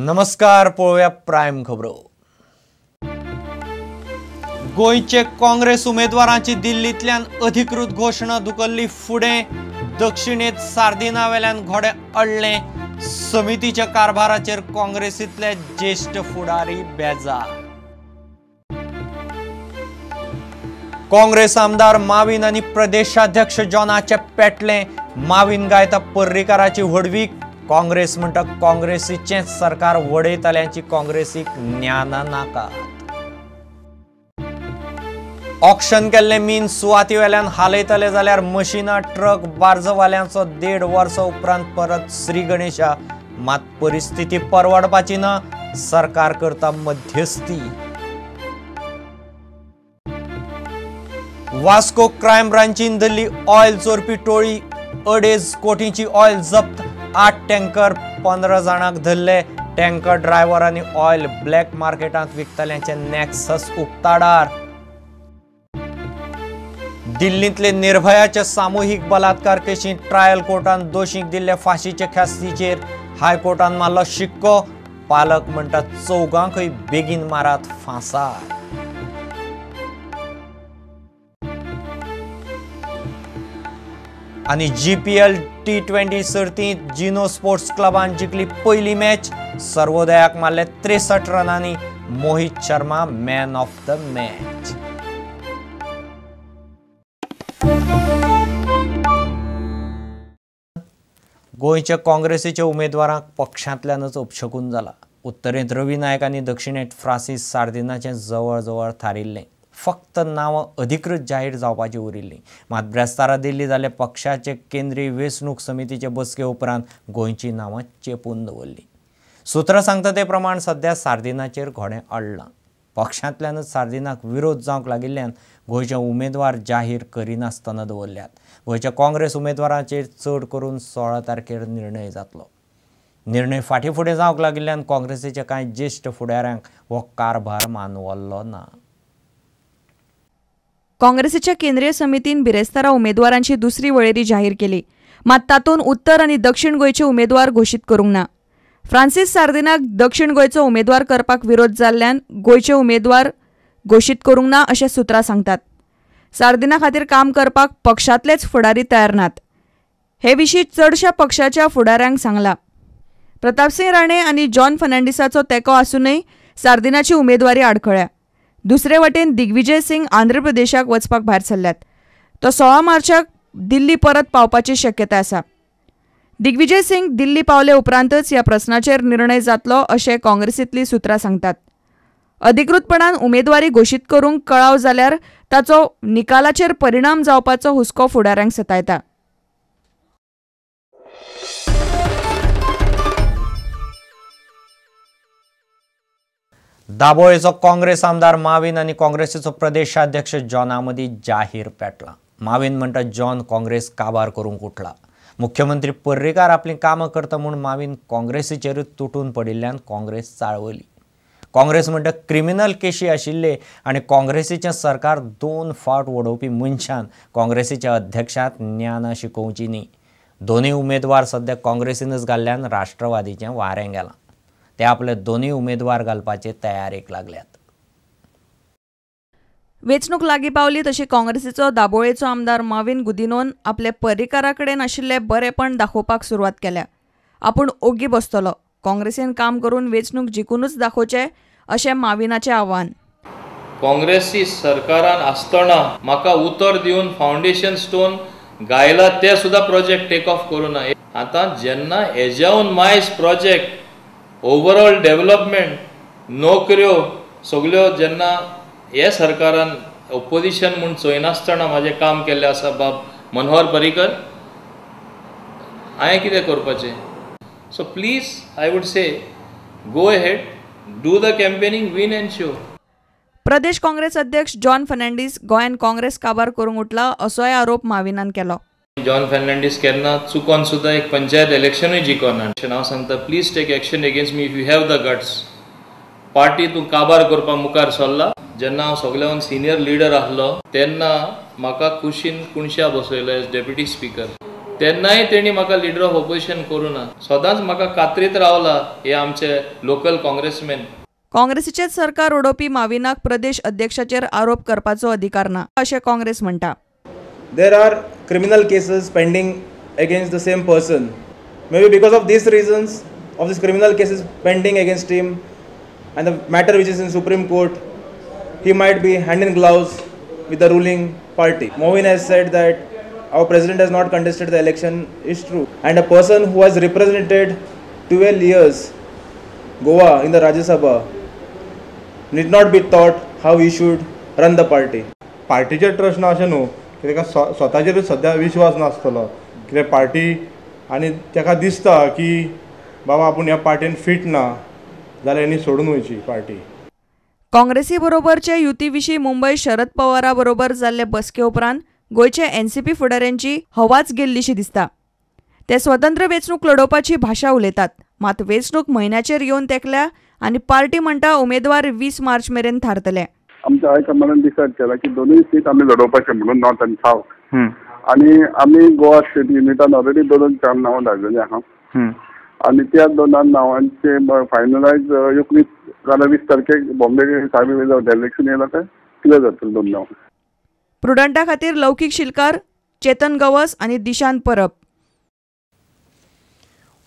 नमस्कार, पळोवया प्राइम खबरो। गोयचे काँग्रेस उमेदवारांची दिल्लींतल्यान अधिकृत घोषणा धुकल्ली फुडें। दक्षिणेत सार्दिनावेल्यान घोडे अडले। समितीच्या कारभाराचेर काँग्रेसींतले ज्येष्ठ फुडारी बेजार। काँग्रेस आमदार माविन आनी प्रदेशाध्यक्ष जॉनाचे पेटले। माविन गायता पर्रीकाराची व्हडवीक। काँग्रेस म्हणटा काँग्रेसीचे सरकार वडयतल्यांची काँग्रेसीक ज्ञान नाका। ऑक्शन केल्ले मीन सुवातीवेल्यान हालयतले जाल्यार मशिना ट्रक बार्जवाल्यांचो 1.5 वर्सां उपरांत परत श्री गणेशा। मात परिस्थिती परवडपाची ना, सरकार करता मध्यस्थी। वास्को क्रायम ब्रांचीन धरली ऑयल चोरपी टोळी। 2.5 कोटींची ऑयल जप्त। 8 टँकर 15 जाणांक धरले। टँकर ड्रायव्हरांनी ऑयल ब्लॅक मार्केटांत विकतल्यांचे नॅक्सस उक्ताडार। दिल्लींतले निर्भयाचे सामुहीक बलात्कार केशींत ट्रायल कोर्टान दोशींक दिल्ले फाशीचे ख्यास्तीचेर हायकोर्टान मारलो शिक्को। पालक म्हणटात चौगांकय बेगीन मारात फांसार। आणि GPL T20 सर्तींत जिनो स्पोर्ट्स क्लबान जिखली पहिली मॅच। सर्वोदयाक मारले 63 रनांनी। Mohit Sharma man of the match. गोयच्या काँग्रेसीच्या उमेदवारांक पक्षांतल्यानच अपशकून जाला। उत्तरेंत रवी नायक आनी दक्षिणेंत फ्रांसीस सार्दिनाचें जवळ जवळ थारिल्लें। फक्त नांवां अधिकृत जाहीर जावपाची उरिल्लीं। मात ब्रेस्तारा दिल्ली जाल्ले पक्षाचे केंद्रीय वेंचणूक समितीचे बसके उपरांत गोंयची नांवां चेपून दवरलीं। सुत्रां सांगता ते प्रमाण सध्या सार्दिनाचेर घोडें अडलां। पक्षांतल्यानच सार्दिनाक विरोध जावंक लागिल्ल्यान गोंयचे उमेदवार जाहीर करिनासतना दवरल्यात। गोंयच्या काँग्रेस उमेदवारांचेर चड करून 16 तारखेर निर्णय जातलो। निर्णय फाटीं फुडें जावंक लागिल्ल्यान काँग्रेसीच्या कांय ज्येश्ठ फुडाऱ्यांक हो कारभार मानवल्लो ना। काँग्रेसीच्या केंद्रीय समितीन बिरेस्तारा उमेदवारांची दुसरी वळेरी जाहीर केली। मात तातूंत उत्तर आनी दक्षिण गोंयचे उमेदवार घोशीत करूंक ना। फ्रांसीस सार्दिनाक दक्षिण गोंयचो उमेदवार करपाक विरोध जाल्ल्यान गोंयचे उमेदवार घोशीत करूंक ना अशें सुत्रां सांगतात। सार्दिना खातीर काम करपाक पक्षांतलेच फुडारी तयार नात। हे विशीं चडशा पक्षाच्या फुडाऱ्यांक सांगलां। प्रतापसिंग राणे आनी जॉन फर्नांडिसाचो तेंको आसूनय सार्दिनाची उमेदवारी आडखळ्ळ्या। दुसरे वटेन दिग्विजय सिंग आंध्र प्रदेशाक वचपाक भायर सरल्यात। तो 16 मार्चाक दिल्ली परत पावपाची शक्यताय आसा। दिग्विजय सिंग दिल्ली पावले उपरांतच ह्या प्रस्नाचेर निर्णय जातलो अशें काँग्रेसींतलीं सुत्रां सांगतात। अधिकृतपणान उमेदवारी घोशीत करूंक कळाव जाल्यार ताचो निकालाचेर परिणाम जावपाचो हुस्को फुडाऱ्यांक सतायता। दाबोळेचो काँग्रेस आमदार माविन आनी काँग्रेसीचो प्रदेशाध्यक्ष जॉना मदीं जाहीर पेटला। माविन म्हणटा जॉन काँग्रेस काबार करूंक उठला। मुख्यमंत्री पर्रीकार आपलीं कामां करता म्हूण माविन काँग्रेसीचेरूच तुटून पडिल्ल्यान काँग्रेस चाळवली। काँग्रेस म्हणटा क्रिमिनल केशी आशिल्ले आनी काँग्रेसीचें सरकार 2 फावट वडोवपी मनशान काँग्रेसीच्या अध्यक्षाक ज्ञान शिकोवची न्ही। दोनूय उमेदवार सध्या काँग्रेसीनच घाल्ल्यान राष्ट्रवादीचें वारें गेलां। ते आपले दोनूय उमेदवार घालपाचे तयारेक लागल्यात। वेंचणूक लागीं पावली तशी काँग्रेसीचो दाबोळेचो आमदार माविन गुदिन्होन आपले पर्रीकारा कडेन आशिल्ले बरेपण दाखोवपाक सुरवात केल्या। आपूण ओग्गी बसतलो, काँग्रेसीन काम करून वेंचणूक जिखूनच दाखोवचें अशें माविनाचें आव्हान। काँग्रेसी सरकारान आसतना म्हाका उतर दिवन फावंडेशन स्टोन गायला ते सुद्धा प्रोजेक्ट टेक ऑफ करूना। आतां जेन्ना हेज्यावन मायज प्रोजेक्ट ओवरऑल डेव्हलपमेंट नोकऱ्यो सगळ्यो जेन्ना हे सरकारान ओपोजिशन म्हूण चोयनासतना म्हाजें काम केल्लें आसा बाब मनोहर पर्रीकर, हांवें कितें करपाचें? So please I would say go ahead, do the campaigning, win and show. प्रदेश काँग्रेस अध्यक्ष जॉन फर्नांडीस गोंयान काँग्रेस काबार करूंक उठला असोय आरोप माविनान केलो। जॉन फर्नांडीस केन्ना चुकोन सुद्धा एक पंचायत इलेक्शनूय जिखोना। हांव सांगता please take action against me if you have the guts. Party तूं काबार करपाक मुखार सरला। जेन्ना हांव सगळ्यान सिनियर लिडर आसलो तेन्ना म्हाका खुशीन कुणश्या बसयलो एज डेप्युटी स्पीकर। तेन्नाय तेणी म्हाका लिडर ऑफ ऑपोजिशन करूं ना. सदांच म्हाका खात्रीत रावला हे आमचे लोकल काँग्रेसमॅन. काँग्रेसीचेच सरकार उडोवपी माविनाक प्रदेश अध्यक्षाचेर आरोप करपाचो अधिकार ना अशें काँग्रेस म्हणटा. There are criminal cases pending against the same person. Maybe because of these reasons, of these criminal cases pending against him, and the matter which is in Supreme Court, he might be hand in gloves with the ruling party. Movin has said that our president has not contested the election is true, and a person who has represented 12 years Goa in the Rajya Sabha need not be taught how he should run the party. पार्टीचे trust ना अशें न्हू, कित्याक स्वताचेर सद्या विश्वास नासतलो, कित्याक party आनी ताका दिसता की बाबा आपूण ह्या पार्टीन फिट ना जाल्यार हेणी सोडून वयची पार्टी. काँग्रेसी बरोबरचे युती विशीं मुंबय शरद पवारा बरोबर जाल्ले बसके उपरांत गोंयचे एनसीपी फुडाऱ्यांची हवाच गेल्लीशी दिसता. ते स्वतंत्र वेंचणूक लडोवपाची भाशा उलयतात, मात वेंचणूक म्हयन्याचेर येवन तेंकल्या आनी पार्टी म्हणटा उमेदवार 20 मार्च मेरेन थारतले. आमच्या हायकमांडान डिसायड केला की दोनूय सीट आमी लडोवपाचे म्हणून नॉर्थ आनी सावथ. आनी आमी गोवा स्टेट युनिटान ऑलरेडी 2 नांवां धाडलेली आहा आनी त्या 2 नांवांचे फायनलायज 19 जाल्यार 20 तारखेक बॉम्बे साहेब इलेक्शन येयला ते क्लियर जातले 2 नांव. प्रुडंटा खातीर लौकीक शिलकार, चेतन गवस आनी दिशांत परब.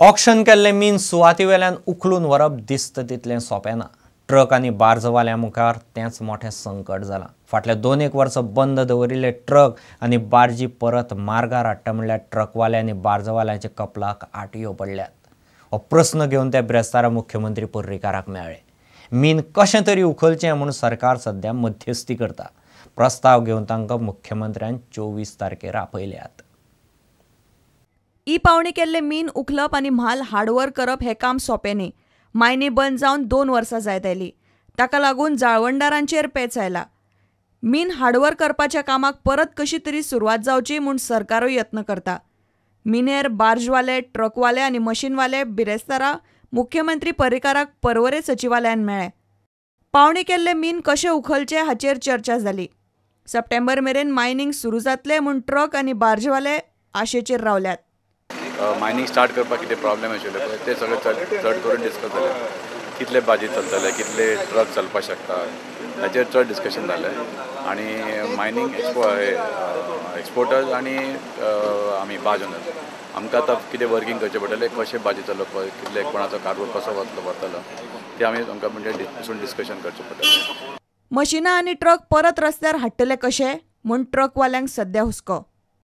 ऑक्शन केल्ले मीन सुवाती वेल्यान उखलून व्हरप दिसता तितलें सोंपें ना. ट्रक आनी बार्जवाल्या मुखार तेंच मोठें संकट जालां. फाटल्या 2-1 वर्सां बंद दवरिल्ले ट्रक आनी बार्जी परत मार्गार हाडटा म्हणल्यार ट्रकवाले आनी बार्जवाल्यांच्या कपलाक आटयो पडल्यात. हो प्रस्न घेवन ते ब्रेस्तारा मुख्यमंत्री पर्रीकाराक मेळ्ळे. मीन कशें तरी उखलचें म्हूण सरकार सध्या मध्यस्थी करता. प्रस्ताव घेवन तांकां मुख्यमंत्र्यान 24 तारखेर आपयल्यात. पावणी केल्ले मीन उखलप आनी म्हाल हार्डवर करप हें काम सोंपें न्ही. मायनी बंद जावन 2 वर्सां जायत आयली. ताका लागून जाळवणदारांचेर पेंच आयला. मीन हार्डवर करपाच्या कामाक परत कशी तरी सुरवात जावची म्हूण सरकारूय यत्न करता. मिनेर, बार्जवाले, ट्रकवाले आनी मशीनवाले बिरेस्तारा मुख्यमंत्री पर्रीकाराक पर्वरे सचिवालयान मेळ्ळे. पावणी केल्ले मीन कशें उखलचे हाचेर चर्चा जाली. सप्टेंबर मेरेन मायनिंग सुरू जातले म्हूण ट्रक आनी बार्जवाले आशेचेर रावल्यात. मायनिंग स्टार्ट करपाक कितें प्रॉब्लेम आशिल्ले पळय ते सगळे चड करून डिस्कस जाले. कितले बाजी चलतले, कितले ट्रक चलपाक शकता हाचेर चड डिस्कशन जालें. आनी मायनिंग एक्सपोर्टर्स आनी आमी बाज ओनर्स आमकां आतां कितें वर्कींग करचें पडटलें, कशें बाजी चलोवप, कितले कोणाचो कार्गो कसो वतलो ते आमी आमकां म्हणजे डिस्कशन करचें पडटलें. मशिनां आनी ट्रक परत रस्त्यार हाडटले कशे म्हूण ट्रकवाल्यांक सध्या हुस्को.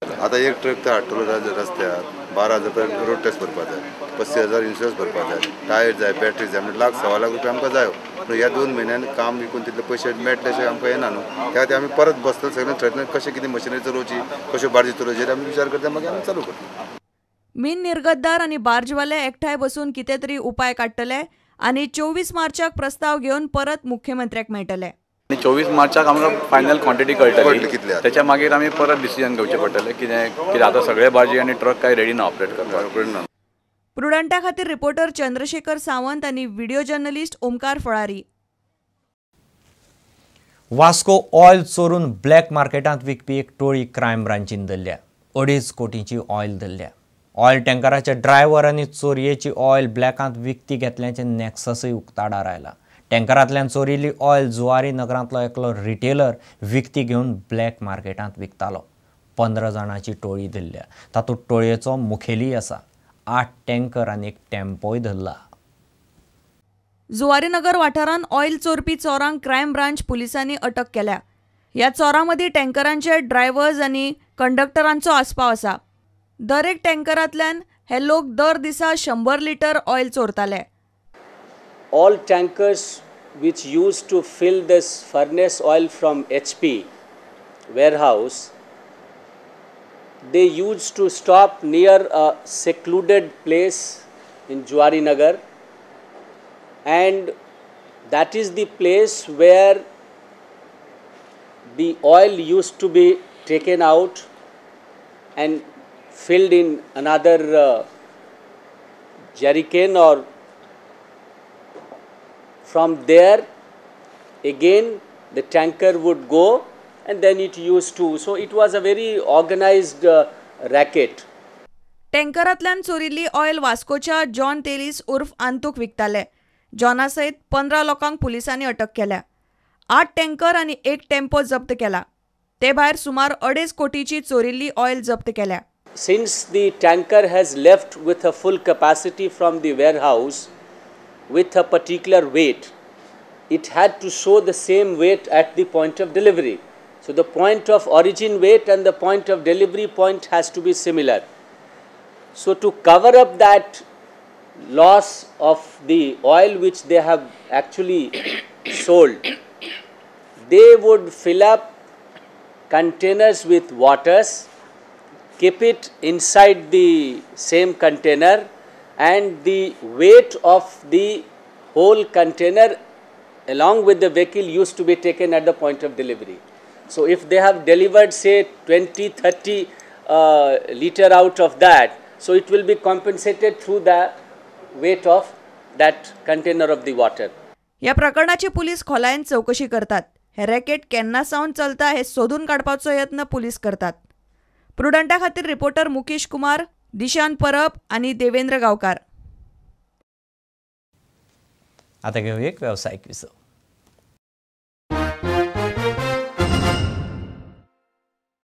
आतां एक ट्रक तो हाडटलो रस्त्यार 12,000 रुपया रोड टॅक्स भरपा जाय, 35,000 इन्शुरन्स भरपा जाय, टायर जाय, बॅटरी जाय, म्हणजे 1,00,000 1,00,000 रुपया आमकां जायो. पूण ह्या 2 म्हयन्यांनी काम विकून तितले पयशे मेळटले अशें आमकां येना न्हू. त्या खातीर आमी परत बसतले सगळें थंय कशें कितें मशिनरी चलोवची, कश्यो बार्जी चलोवची आमी विचार करता, मागीर आमी चालू करता. मीन निर्गतदार आनी बार्जवाले एकठांय बसून कितें तरी उपाय काडटले आनी 24 मार्चाक प्रस्ताव घेवन परत मुख्यमंत्र्याक मेळटले. 24 मार्चाक आमकां फायनल क्वांटिटी कळटली. त्याच्या मागीर आमी परत डिसिजन घेवचें पडटलें कितें आतां सगळे बार्जी आनी ट्रक काय रेडी ना ऑपरेट करपाक. प्रुडंटा खातीर रिपोर्टर चंद्रशेखर सावंत आनी video journalist Omkar Phalari. Vasco oil चोरून ब्लॅक मार्केटांत विकपी एक टोळी क्रायम ब्रांचीन धरल्या. 2.5 कोटींची ऑयल धरल्या. ऑयल टँकराच्या ड्रायव्हर आनी चोरयेची ऑयल ब्लॅकांत विकती घेतल्याचें नॅक्ससय उक्ताडार आयला. टँकरांतल्यान चोरिल्ली ऑयल जुवारी नगरांतलो एकलो रिटेलर विकती घेवन ब्लॅक मार्केटांत विकतालो. 15 जाणांची टोळी धरल्या. तातूंत टोळयेचो मुखेली आसा. 8 टँकर आनी एक टेम्पोय धरला. जुवारीनगर वाठारांत ऑयल चोरपी चोरांक क्रायम ब्रांच पुलिसांनी अटक केल्या. ह्या चोरां मदीं टँकरांचे ड्रायव्हर्स आनी कंडक्टरांचो आस्पाव आसा. दर एक टँकरांतल्यान हे लोक दर दिसा 100 लिटर ऑयल चोरताले. All tankers which used to fill this furnace oil from HP warehouse, they used to stop near a secluded place in Juwari Nagar, and that is the place where the oil used to be taken out and filled in another jerrycan, or from there again the tanker would go and then it used to, so it was a very organized racket. टँकरांतल्यान चोरिल्ली oil वास्कोच्या जॉन तेलीस उर्फ आंतूक विकताले. जॉना सयत 15 लोकांक पुलिसांनी अटक केल्या. 8 टँकर आनी 1 टेम्पो जप्त केला. ते भायर सुमार 2.5 कोटीची चोरिल्ली ऑयल जप्त केल्या. Since the tanker has left with a full capacity from the warehouse with a particular weight, it had to show the same weight at the point of delivery. So the point of origin weight and the point of delivery point has to be similar. So to cover up that loss of the oil which they have actually sold, they would fill up containers with waters, keep it inside the same container, and the weight of the whole container along with the vehicle used to be taken at the point of delivery. So if they have delivered say 20-30 liter out of that, so it will be compensated through the weight of that container of the water. या प्रकरणाची police खोलायेन चौकशी करतात. हे racket केन्ना सावन चलता हे सोदून काडपाचो यत्न पुलीस करतात. प्रुडंटा खातीर रिपोर्टर मुकेश कुमार, दिशान परब आनी देवेंद्र गांवकार. आता घेऊ एक व्यावसायिक विसव.